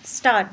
start.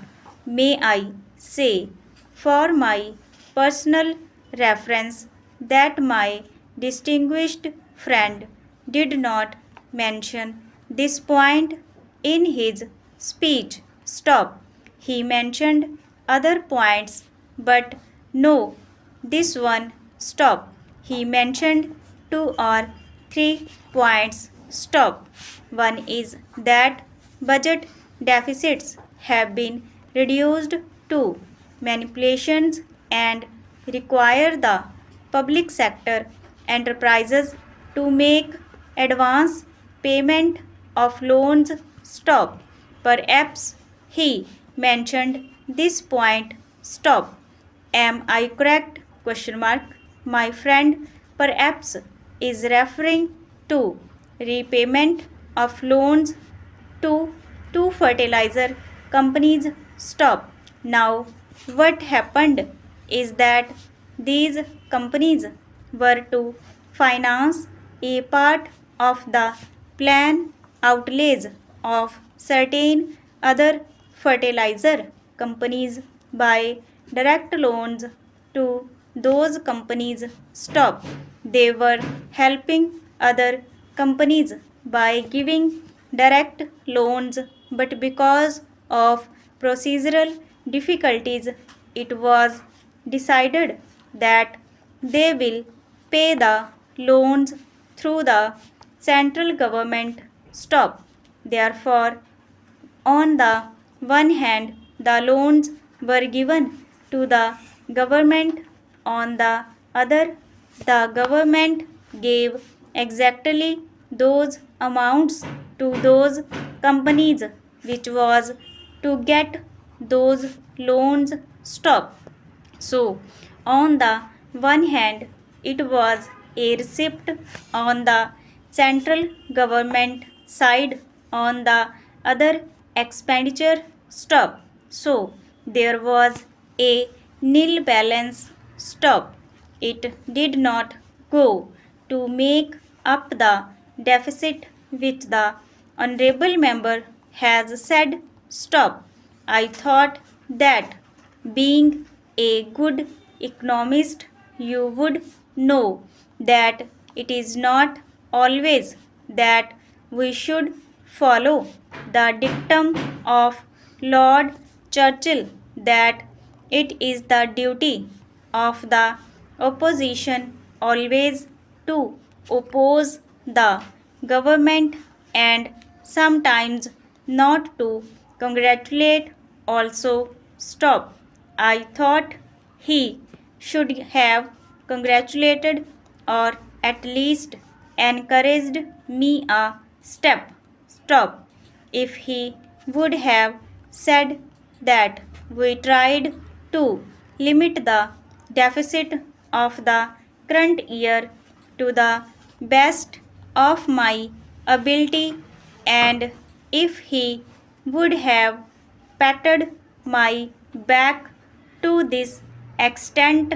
May I say, for my personal reference, that my distinguished friend did not mention this point in his speech. Stop. He mentioned other points, but no, this one. Stop. He mentioned 2 or 3 points. Stop. One is that budget deficits have been reduced to manipulations and require the public sector enterprises to make advance payment of loans. Stop. Perhaps he mentioned this point. Stop. Am I correct? Question mark. My friend perhaps is referring to repayment of loans to two fertilizer companies. Stop. Now, what happened is that these companies were to finance a part of the plan outlays of certain other fertilizer companies by direct loans to those companies. Stop. They were helping other companies by giving direct loans, but because of procedural difficulties, it was decided that they will pay the loans through the central government. Stop. Therefore, on the one hand, the loans were given to the government. On the other, the government gave exactly those amounts to those companies which was to get those loans. Stop. So, on the one hand, it was a receipt on the central government side, on the other, expenditure. Stop. So, there was a nil balance. Stop. It did not go to make up the deficit which the honorable member has said. Stop. I thought that being a good economist, you would know that it is not always that we should follow the dictum of Lord Churchill, that it is the duty of the opposition always to oppose the government and sometimes not to congratulate also. Stop. I thought he should have congratulated or at least encouraged me a step. Stop. If he would have said that we tried to limit the deficit of the current year to the best of my ability, and if he would have patted my back to this extent,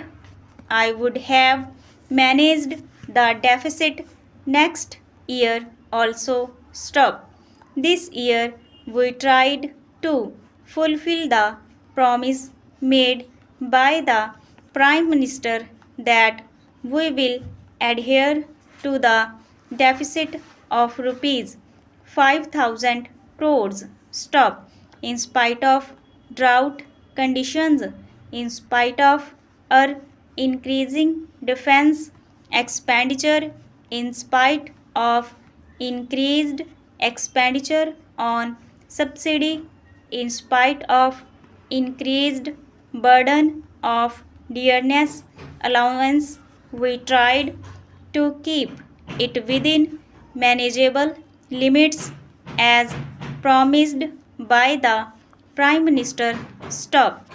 I would have managed the deficit next year also. Stop. This year we tried to fulfill the promise made by the Prime Minister that we will adhere to the deficit of rupees 5,000 crores. Stop. In spite of drought conditions, in spite of our increasing defense expenditure, in spite of increased expenditure on subsidy, in spite of increased burden of dearness allowance, we tried to keep it within manageable limits as promised by the Prime Minister. Stop.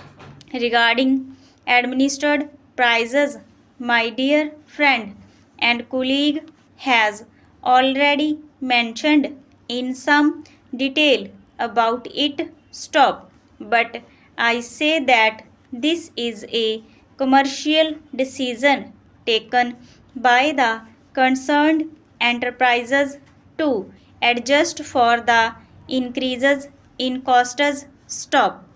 Regarding administered prices, my dear friend and colleague has already mentioned in some detail about it. Stop. But I say that this is a commercial decision taken by the concerned enterprises to adjust for the increases in costs. stop.